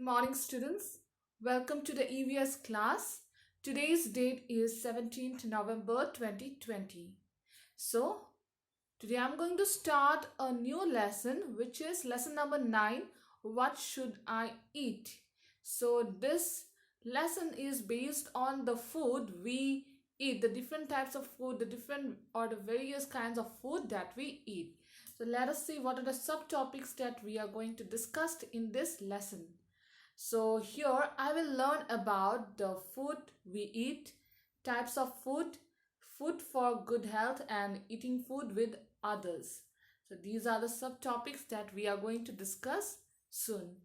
Morning students, welcome to the EVS class. Today's date is 17th November 2020. So, today I'm going to start a new lesson which is lesson number 9, what should I eat? So, this lesson is based on the food we eat, the different types of food, the various kinds of food that we eat. So, let us see what are the subtopics that we are going to discuss in this lesson. So here I will learn about the food we eat, types of food, food for good health and eating food with others. So these are the subtopics that we are going to discuss soon.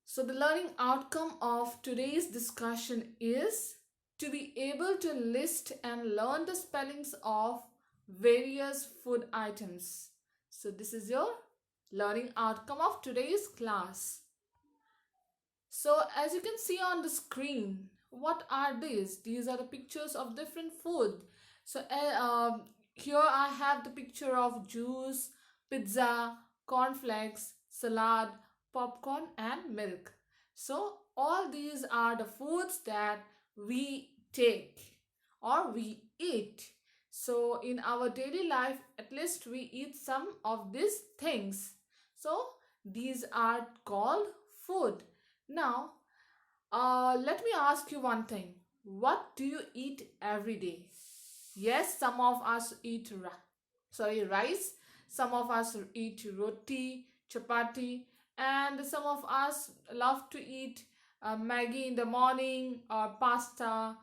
So the learning outcome of today's discussion is to be able to list and learn the spellings of various food items. So this is your learning outcome of today's class. So as you can see on the screen, what are these? These are the pictures of different food. So here I have the picture of juice, pizza, cornflakes, salad, popcorn and milk. So all these are the foods that we take or we eat. So in our daily life, at least we eat some of these things. So these are called food. Now, let me ask you one thing. What do you eat every day? Yes, some of us eat rice. Some of us eat roti, chapati, and some of us love to eat Maggi in the morning or pasta,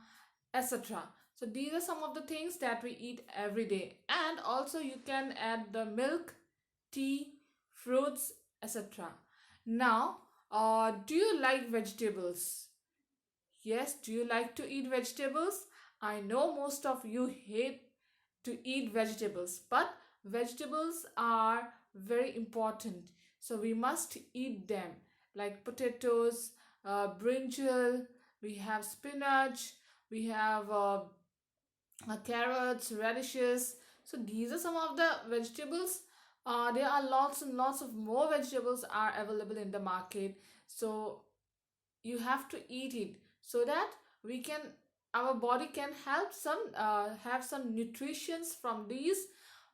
etc. So these are some of the things that we eat every day. And also you can add the milk, tea, fruits, etc. Now, do you like vegetables? Yes, do you like to eat vegetables? I know most of you hate to eat vegetables, but vegetables are very important. So we must eat them like potatoes, brinjal, we have spinach, we have carrots, radishes. So these are some of the vegetables. There are lots and lots of more vegetables are available in the market. So you have to eat it so that we can our body can have some nutritions from these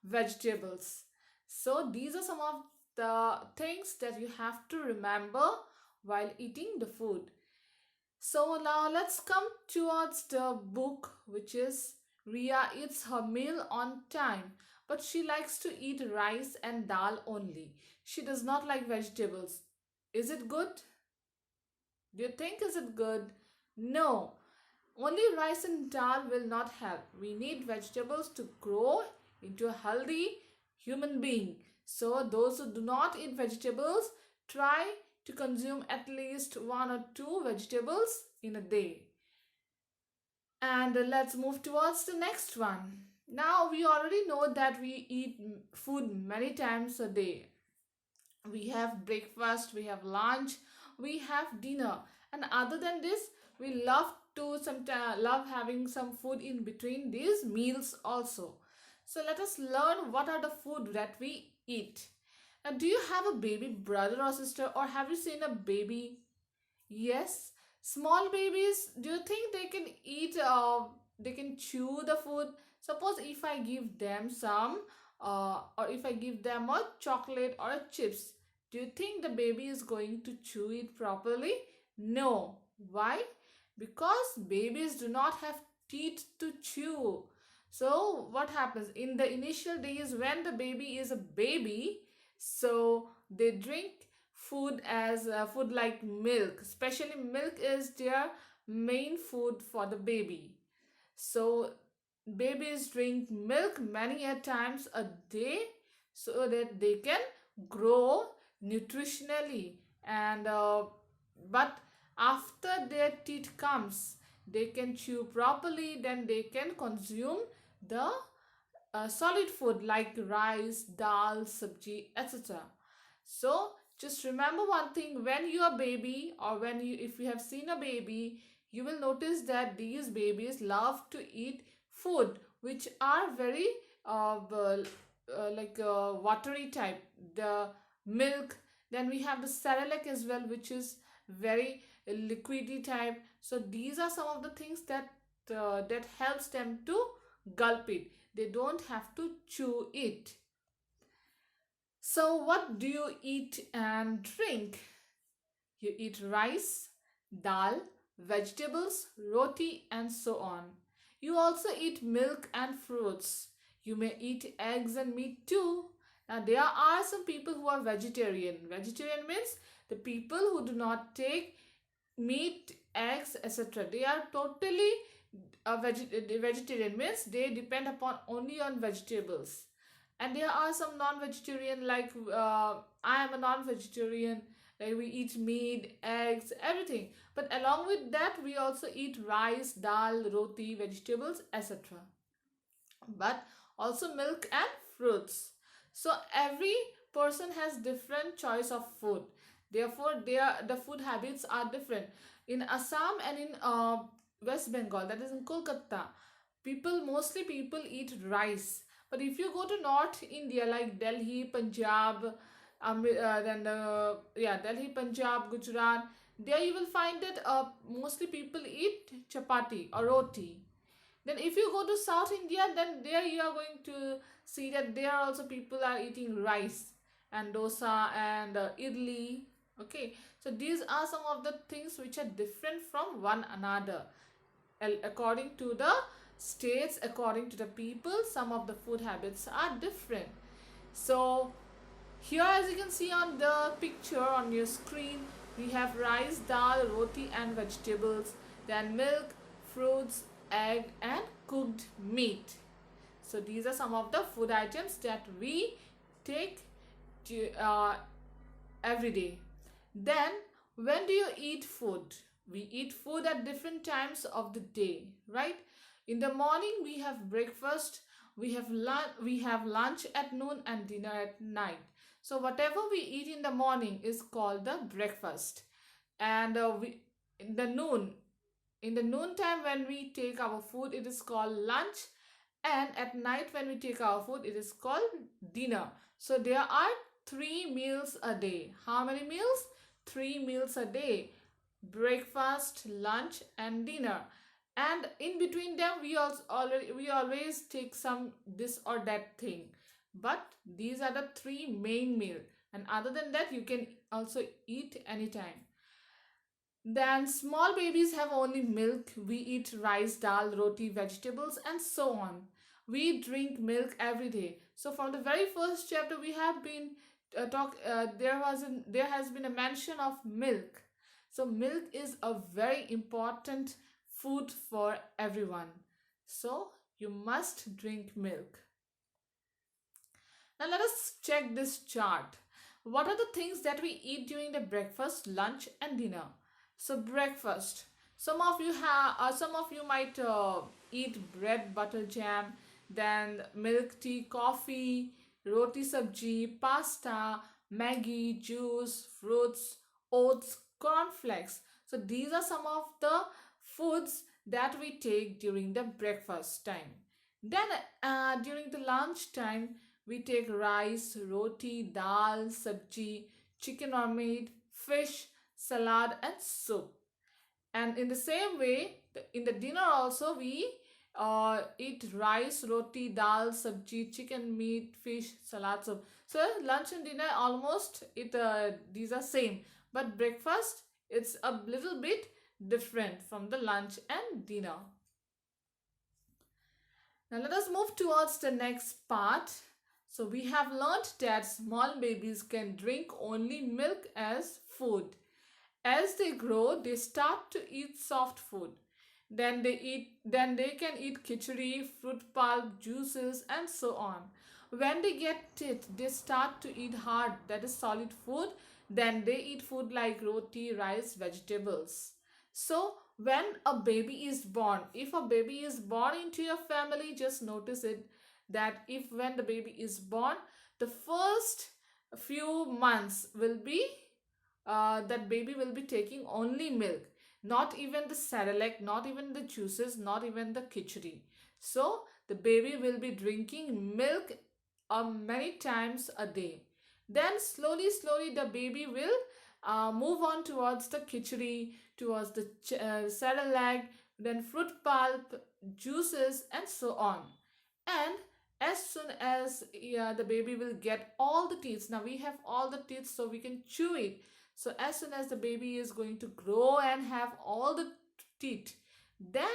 vegetables. So these are some of the things that you have to remember while eating the food. So now let's come towards the book, which is Ria eats her meal on time, but she likes to eat rice and dal only. She does not like vegetables. Is it good? Do you think is it good? No. Only rice and dal will not help. We need vegetables to grow into a healthy human being. So those who do not eat vegetables, try to consume at least one or two vegetables in a day. And let's move towards the next one. Now we already know that we eat food many times a day. We have breakfast, we have lunch, we have dinner, and other than this we love to sometimes love having some food in between these meals also. So let us learn what are the food that we eat. Now, do you have a baby brother or sister, or have you seen a baby? Yes, small babies, do you think they can eat they can chew the food? Suppose if I give them some or if I give them a chocolate or a chips, do you think the baby is going to chew it properly? No. Why? Because babies do not have teeth to chew. So what happens in the initial days when the baby is a baby, so they drink food as food like milk. Especially milk is their main food for the baby. So babies drink milk many a times a day so that they can grow nutritionally. And but after their teeth comes, they can chew properly, then they can consume the solid food like rice, dal, sabji, etc. So just remember one thing, when you are baby, or if you have seen a baby, you will notice that these babies love to eat food which are very watery type. The milk, Then we have the Cerelac as well, which is very liquidy type. So these are some of the things that helps them to gulp it. They don't have to chew it. So what do you eat and drink? You eat rice, dal, vegetables, roti, and so on. You also eat milk and fruits. You may eat eggs and meat too. Now, there are some people who are vegetarian. Vegetarian means the people who do not take meat, eggs, etc. They are totally vegetarian, means they depend upon only on vegetables. And there are some non-vegetarian, like I am a non-vegetarian, like we eat meat, eggs, everything. But along with that, we also eat rice, dal, roti, vegetables, etc. But also milk and fruits. So every person has different choice of food. Therefore, the food habits are different. In Assam and in West Bengal, that is in Kolkata, people eat rice. But if you go to North India, like Delhi, Punjab, then yeah, Delhi, Punjab, Gujarat, there you will find that mostly people eat chapati or roti. Then if you go to South India, then there you are going to see that there also people are eating rice and dosa and idli. Okay, so these are some of the things which are different from one another. According to the states, according to the people, some of the food habits are different. So here, as you can see on the picture on your screen, we have rice, dal, roti, and vegetables, then milk, fruits, egg, and cooked meat. So these are some of the food items that we take every day. Then, when do you eat food? We eat food at different times of the day, right? In the morning, we have breakfast, we have lunch at noon, and dinner at night. So whatever we eat in the morning is called the breakfast. And we in the noon time, when we take our food, it is called lunch. And at night, when we take our food, it is called dinner. So there are 3 meals a day. How many meals? 3 meals a day: breakfast, lunch, and dinner. And in between them, we always take some this or that thing. But these are the 3 main meal. And other than that, you can also eat anytime. Then small babies have only milk. We eat rice, dal, roti, vegetables, and so on. We drink milk every day. So from the very first chapter, we have been there has been a mention of milk. So milk is a very important food for everyone. So you must drink milk. Now let us check this chart. What are the things that we eat during the breakfast, lunch, and dinner? So breakfast. Some of you might eat bread, butter, jam, then milk, tea, coffee, roti, sabji, pasta, Maggie, juice, fruits, oats, cornflakes. So these are some of the foods that we take during the breakfast time. Then during the lunch time, we take rice, roti, dal, sabji, chicken or meat, fish, salad, and soup. And in the same way, in the dinner also, we eat rice, roti, dal, sabji, chicken, meat, fish, salad, soup. So lunch and dinner almost these are same, but breakfast it's a little bit different from the lunch and dinner. Now let us move towards the next part. So we have learned that small babies can drink only milk as food. As they grow, they start to eat soft food. Then they can eat khichdi, fruit pulp, juices, and so on. When they get it, they start to eat hard, that is solid food. Then they eat food like roti, rice, vegetables. So when a baby is born, if a baby is born into your family, just notice it that if when the baby is born, the first few months will be that baby will be taking only milk, not even the Cerelac, not even the juices, not even the khichdi. So the baby will be drinking milk many times a day. Then slowly the baby will move on towards the khichdi, towards the cerelac, then fruit pulp, juices, and so on. And as soon as, yeah, the baby will get all the teeth, now we have all the teeth so we can chew it. So as soon as the baby is going to grow and have all the teeth, then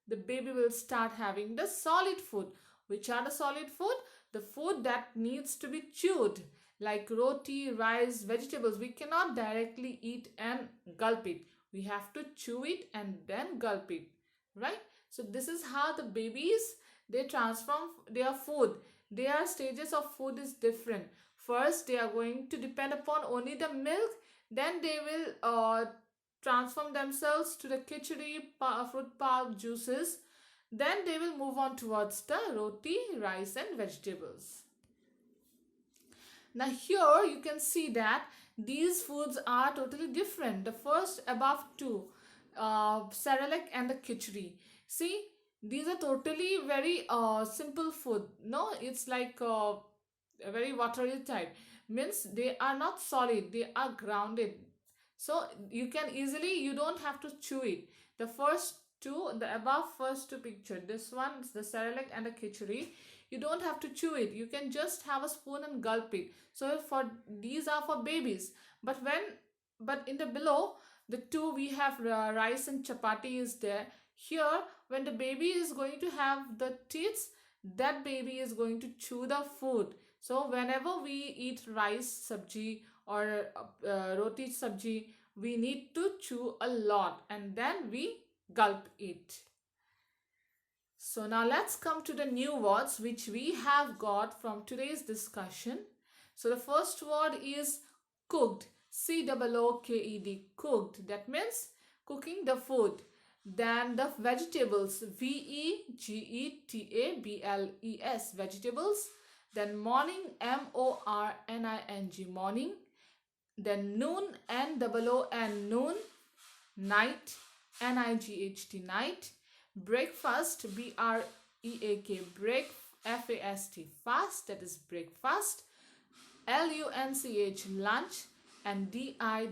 the baby will start having the solid food. Which are the solid food? The food that needs to be chewed, like roti, rice, vegetables. We cannot directly eat and gulp it. We have to chew it and then gulp it, right? So this is how the babies, they transform their food. Their stages of food is different. First they are going to depend upon only the milk, then they will transform themselves to the khichdi, fruit pulp, juices, then they will move on towards the roti, rice, and vegetables. Now here you can see that these foods are totally different. The first above two, cerelac and the khichdi. See, these are totally very simple food. No, it's like a very watery type. Means they are not solid, they are grounded. So you can easily, you don't have to chew it. The first two, the above first two picture, this one is the cerelac and the khichdi. You don't have to chew it, you can just have a spoon and gulp it. So for these are for babies. But in the below, the two we have rice and chapati is there. Here when the baby is going to have the teeth, that baby is going to chew the food. So whenever we eat rice sabji or roti sabji, we need to chew a lot and then we gulp it. So now let's come to the new words which we have got from today's discussion. So the first word is cooked. COOKED, cooked. That means cooking the food. Then the vegetables, VEGETABLES, vegetables. Then morning, MORNING, morning. Then noon, NOON, noon. Night, NIGHT, night. Breakfast, BREAK, break, FAST, fast, that is breakfast. LUNCH, lunch. And DINNER,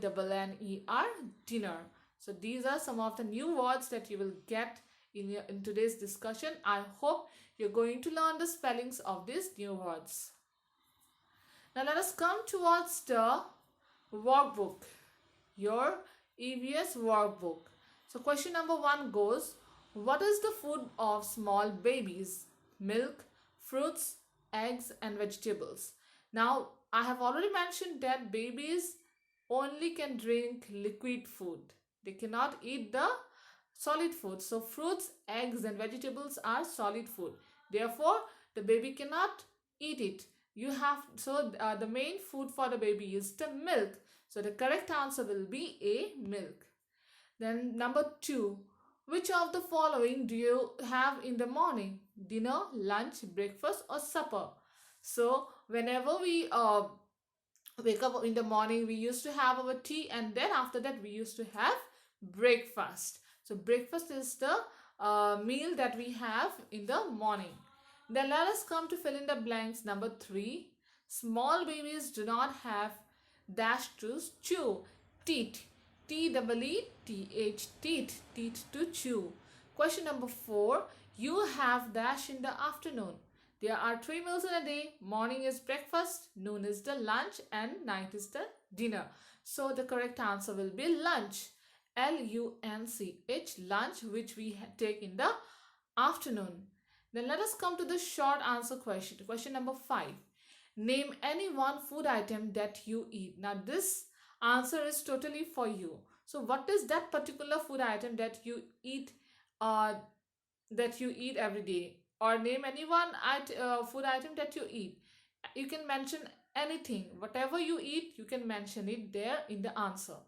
dinner. So these are some of the new words that you will get in today's discussion. I hope you're going to learn the spellings of these new words. Now let us come towards the workbook, your EVS workbook. So question number 1 goes, what is the food of small babies? Milk, fruits, eggs, and vegetables. Now I have already mentioned that babies only can drink liquid food. They cannot eat the solid food. So fruits, eggs, and vegetables are solid food. Therefore, the baby cannot eat it. The main food for the baby is the milk. So the correct answer will be A, milk. Then number 2, which of the following do you have in the morning? Dinner, lunch, breakfast, or supper? So whenever we wake up in the morning, we used to have our tea, and then after that we used to have breakfast. So breakfast is the meal that we have in the morning. Then let us come to fill in the blanks. Number 3, small babies do not have dash to chew. Teeth, TEETH, teeth, teeth to chew. Question number 4, you have dash in the afternoon. There are 3 meals in a day. Morning is breakfast, noon is the lunch, and night is the dinner. So the correct answer will be lunch. LUNCH, lunch, which we take in the afternoon. Then let us come to the short answer question. Question number 5. Name any one food item that you eat. Now this answer is totally for you. So what is that particular food item that you eat every day? Or name any one food item that you eat. You can mention anything. Whatever you eat, you can mention it there in the answer.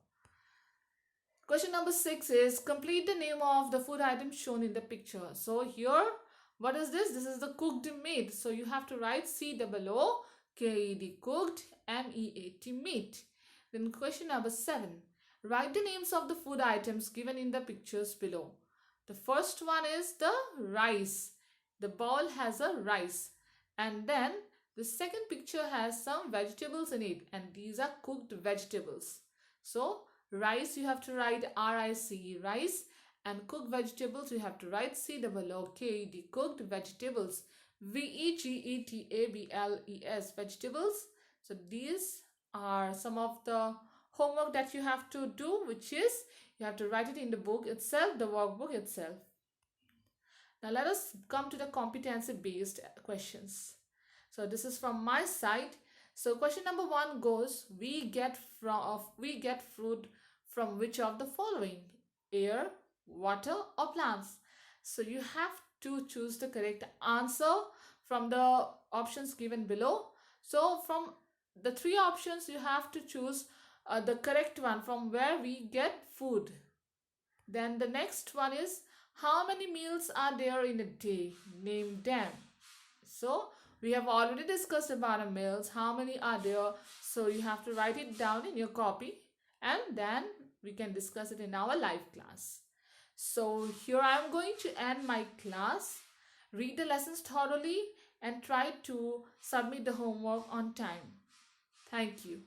Question number 6 is complete the name of the food item shown in the picture. So here, what is this? This is the cooked meat. So you have to write COOKED, cooked, MEAT, meat. Then question number 7. Write the names of the food items given in the pictures below. The first one is the rice. The bowl has a rice. And then The second picture has some vegetables in it, and these are cooked vegetables. So rice, you have to write RIC, rice, and cooked vegetables you have to write COOKED, cooked vegetables, VEGETABLES, vegetables. So these are some of the homework that you have to do, which is you have to write it in the book itself, the workbook itself. Now let us come to the competency based questions. So this is from my side. So question number 1 goes, we get fruit from which of the following? Air, water, or plants? So you have to choose the correct answer from the options given below. So from the three options, you have to choose the correct one, from where we get food. Then the next one is, how many meals are there in a day? Name them. So we have already discussed about meals. How many are there? So you have to write it down in your copy, and then we can discuss it in our live class. So here I am going to end my class. Read the lessons thoroughly and try to submit the homework on time. Thank you.